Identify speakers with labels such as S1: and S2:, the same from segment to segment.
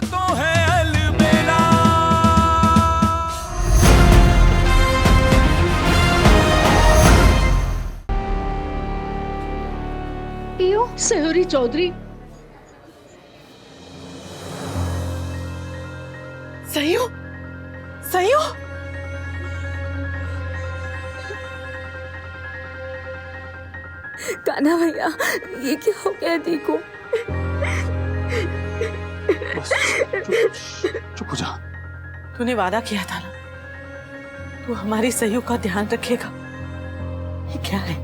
S1: तो है अलबेला।
S2: पियो सयोरी चौधरी।
S3: सयो, सयो,
S4: कान्हा भैया, ये क्या हो गया देखो।
S5: बस चुप हो जा।
S3: तूने वादा किया था ना, तू हमारी सयो का ध्यान रखेगा। ये क्या है?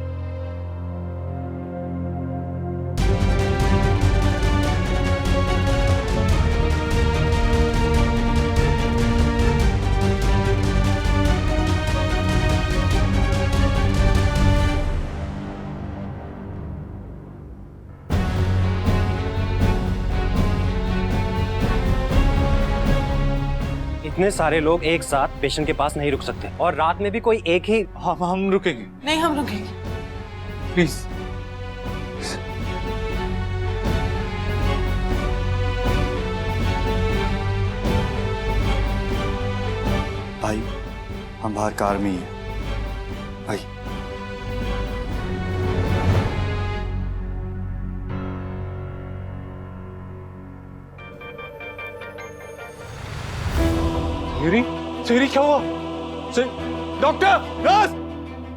S6: इतने सारे लोग एक साथ पेशेंट के पास नहीं रुक सकते, और रात में भी कोई एक ही।
S5: हम रुकेंगे।
S3: नहीं, हम रुकेंगे।
S5: प्लीज। भाई, हम बाहर कार में ही हैं। भाई सयूरी, सयूरी क्या हुआ? Doctor, nurse,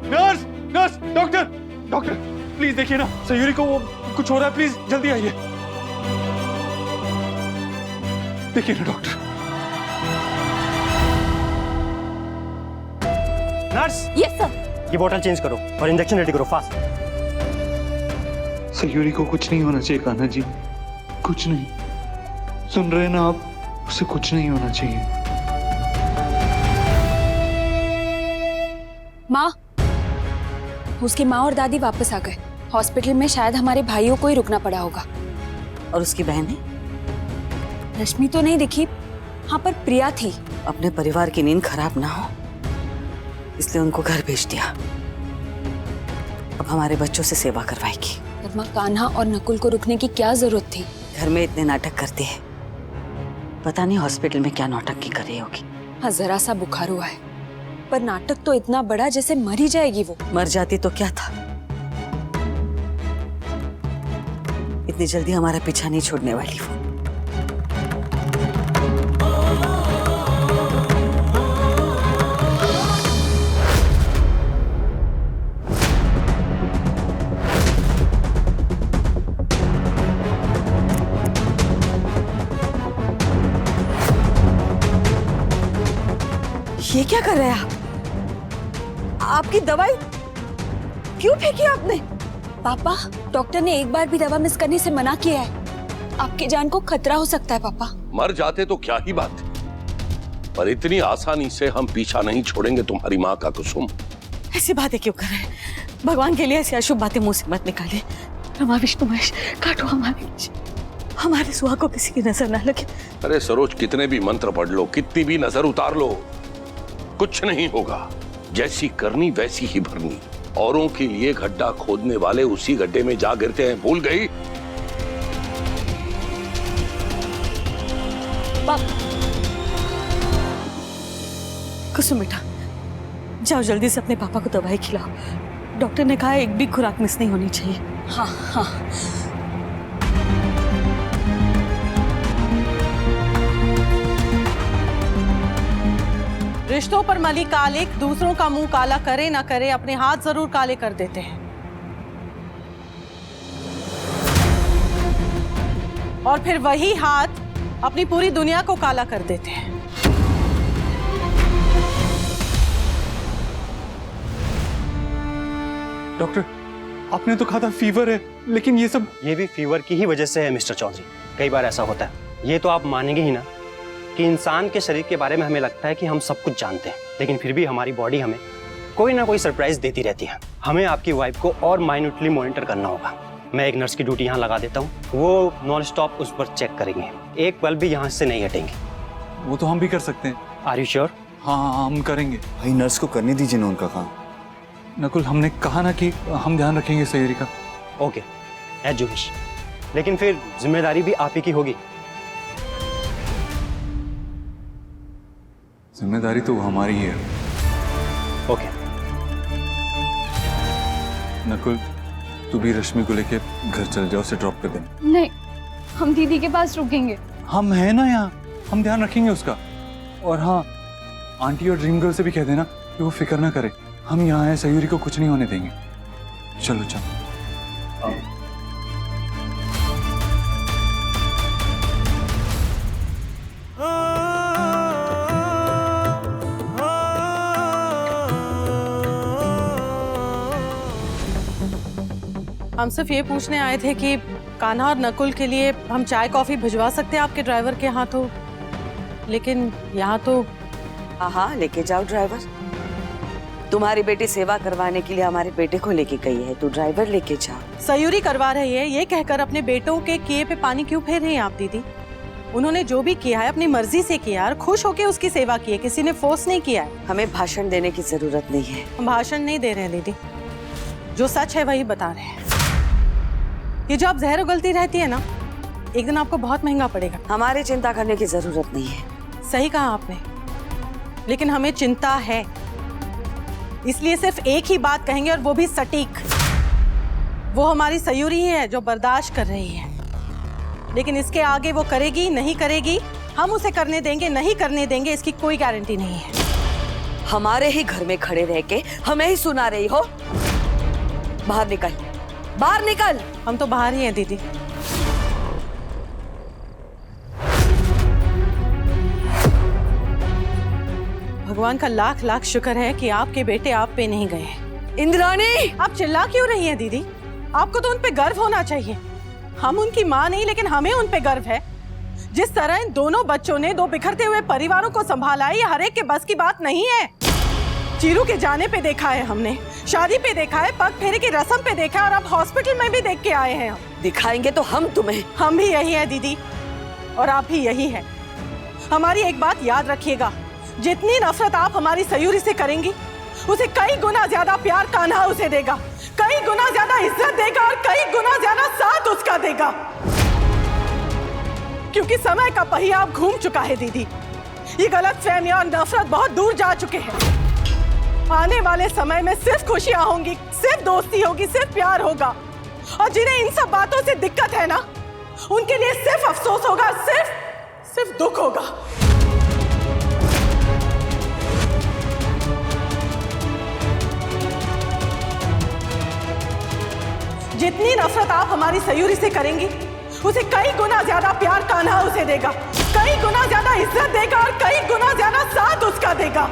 S5: nurse, nurse, doctor, doctor, please देखिए ना, सयूरी को वो कुछ हो रहा है, प्लीज जल्दी आइए। देखिए ना डॉक्टर।
S6: Nurse,
S4: yes sir.
S6: ये बोतल चेंज करो और इंजेक्शन रेडी करो फास्ट।
S5: सयूरी को कुछ नहीं होना चाहिए कान्हा जी, कुछ नहीं। सुन रहे हैं ना आप? उसे कुछ नहीं होना चाहिए।
S4: माँ, उसकी माँ और दादी वापस आ गए। हॉस्पिटल में शायद हमारे भाइयों को ही रुकना पड़ा होगा।
S7: और उसकी बहनें?
S4: रश्मि तो नहीं दिखी, हाँ पर प्रिया थी।
S7: अपने परिवार की नींद खराब ना हो इसलिए उनको घर भेज दिया। अब हमारे बच्चों से सेवा करवाएगी।
S4: पर माँ, कान्हा और नकुल को रुकने की क्या जरूरत थी?
S7: घर में इतने नाटक करते हैं, पता नहीं हॉस्पिटल में क्या नौटंकी की कर रही होगी।
S4: हाँ, जरा सा बुखार हुआ है, पर नाटक तो इतना बड़ा जैसे मर ही जाएगी वो।
S7: मर जाती तो क्या था, इतनी जल्दी हमारा पीछा नहीं छोड़ने वाली वो। ये क्या कर रहे हैं आप? आपकी दवाई क्यों फेंकी आपने?
S4: पापा, डॉक्टर ने एक बार भी दवा मिस करने से मना किया है। आपकी जान को खतरा हो सकता है पापा।
S8: मर जाते तो क्या ही बात है, पर इतनी आसानी से हम पीछा नहीं छोड़ेंगे तुम्हारी माँ का कुसुम।
S7: ऐसी बातें क्यों कर रहे हैं? भगवान के लिए ऐसी अशुभ बातें मुंह से मत निकालिए। रमा विष्णु महेश, काटो हमारे सुहा को किसी की नजर ना लगे।
S8: अरे सरोज, कितने भी मंत्र पढ़ लो, कितनी भी नजर उतार लो, कुछ नहीं होगा। जैसी करनी वैसी ही भरनी। औरों के लिए गड्ढा खोदने वाले उसी गड्ढे में जा गिरते हैं, भूल गई?
S7: कुसुम बेटा, जाओ जल्दी से अपने पापा को दवाई खिलाओ। डॉक्टर ने कहा है एक भी खुराक मिस नहीं होनी चाहिए।
S4: हाँ हाँ।
S3: रिश्तों पर मली कालिक दूसरों का मुंह काला करे ना करे, अपने हाथ जरूर काले कर देते हैं। और फिर वही हाथ अपनी पूरी दुनिया को काला कर देते हैं।
S5: डॉक्टर, आपने तो कहा था फीवर है, लेकिन ये सब।
S6: ये भी फीवर की ही वजह से है मिस्टर चौधरी। कई बार ऐसा होता है। ये तो आप मानेंगे ही ना कि इंसान के शरीर के बारे में हमें लगता है कि हम सब कुछ जानते हैं, लेकिन फिर भी हमारी बॉडी हमें कोई ना कोई सरप्राइज देती रहती है। हमें आपकी वाइफ को और माइन्यूटली मॉनिटर करना होगा। मैं एक नर्स की ड्यूटी यहाँ लगा देता हूँ, वो नॉन स्टॉप उस पर चेक करेंगे, एक पल भी यहाँ से नहीं हटेंगे।
S5: वो तो हम भी कर सकते हैं।
S6: Are you sure?
S5: हाँ, हम करेंगे।
S9: भाई नर्स को करने दीजिए ना उनका काम।
S5: नकुल, हमने कहा ना कि हम ध्यान रखेंगे सहेरी का।
S6: ओके, एज यू विश, लेकिन फिर जिम्मेदारी भी आप ही की होगी।
S9: जिम्मेदारी तो हमारी ही है।
S6: ओके।
S9: नकुल, तू भी रश्मि को लेके घर चल जाओ, उसे ड्रॉप कर देना।
S4: नहीं, हम दीदी के पास रुकेंगे।
S9: हम हैं ना यहाँ, हम ध्यान रखेंगे उसका। और हाँ, आंटी और ड्रीम गर्ल से भी कह देना कि वो फिक्र ना करे, हम यहाँ हैं, सयूरी को कुछ नहीं होने देंगे। चलो चलो।
S3: हम सिर्फ ये पूछने आए थे कि कान्हा और नकुल के लिए हम चाय कॉफी भिजवा सकते हैं आपके ड्राइवर के हाथों, लेकिन यहाँ तो।
S10: हाँ, लेके जाओ ड्राइवर। तुम्हारी बेटी सेवा करवाने के लिए हमारे बेटे को लेके गई है, तू ड्राइवर लेके जा।
S3: सयूरी करवा रही है ये कहकर अपने बेटों के किए पे पानी क्यों फेर रही हैं आप दीदी? उन्होंने जो भी किया है अपनी मर्जी से किया और खुश होकर उसकी सेवा की है, किसी ने फोर्स नहीं किया है।
S10: हमें भाषण देने की जरूरत नहीं है।
S3: हम भाषण नहीं दे रहे हैं दीदी, जो सच है वही बता रहे हैं। ये जो आप जहर उगलती रहती है ना, एक दिन आपको बहुत महंगा पड़ेगा।
S10: हमारी चिंता करने की जरूरत नहीं है।
S3: सही कहा आपने, लेकिन हमें चिंता है, इसलिए सिर्फ एक ही बात कहेंगे और वो भी सटीक। वो हमारी सयूरी ही है जो बर्दाश्त कर रही है, लेकिन इसके आगे वो करेगी नहीं करेगी, हम उसे करने देंगे नहीं करने देंगे, इसकी कोई गारंटी नहीं है।
S10: हमारे ही घर में खड़े रह के हमें ही सुना रही हो। बाहर निकल, बाहर निकल।
S3: हम तो बाहर ही हैं दीदी। भगवान का लाख लाख शुक्र है कि आपके बेटे आप पे नहीं गए।
S10: इंद्राणी,
S3: आप चिल्ला क्यों रही हैं दीदी? आपको तो उन पे गर्व होना चाहिए। हम उनकी माँ नहीं, लेकिन हमें उन पे गर्व है। जिस तरह इन दोनों बच्चों ने दो बिखरते हुए परिवारों को संभाला है, ये हर एक के बस की बात नहीं है। चीरू के जाने पे देखा है हमने, शादी पे देखा है, पग फेरे की रस्म पे देखा है, और अब हॉस्पिटल में भी देख के आए हैं हम।
S10: दिखाएंगे तो हम तुम्हें।
S3: हम भी यही है दीदी, और आप भी यही है। हमारी एक बात याद रखिएगा, जितनी नफरत आप हमारी सयूरी से करेंगी, उसे कई गुना ज्यादा प्यार कान्हा उसे देगा, कई गुना ज्यादा इज्जत देगा और कई गुना ज्यादा साथ उसका देगा। क्योंकि समय का पहिया अब घूम चुका है दीदी। ये गलतफहमियां और नफरत बहुत दूर जा चुके हैं। आने वाले समय में सिर्फ खुशियां होंगी, सिर्फ दोस्ती होगी, सिर्फ प्यार होगा। और जिन्हें इन सब बातों से दिक्कत है ना, उनके लिए सिर्फ अफसोस होगा, सिर्फ दुख होगा। जितनी नफरत आप हमारी सयूरी से करेंगी, उसे कई गुना ज्यादा प्यार कान्हा उसे देगा, कई गुना ज्यादा इज्जत देगा और कई गुना ज्यादा साथ उसका देगा।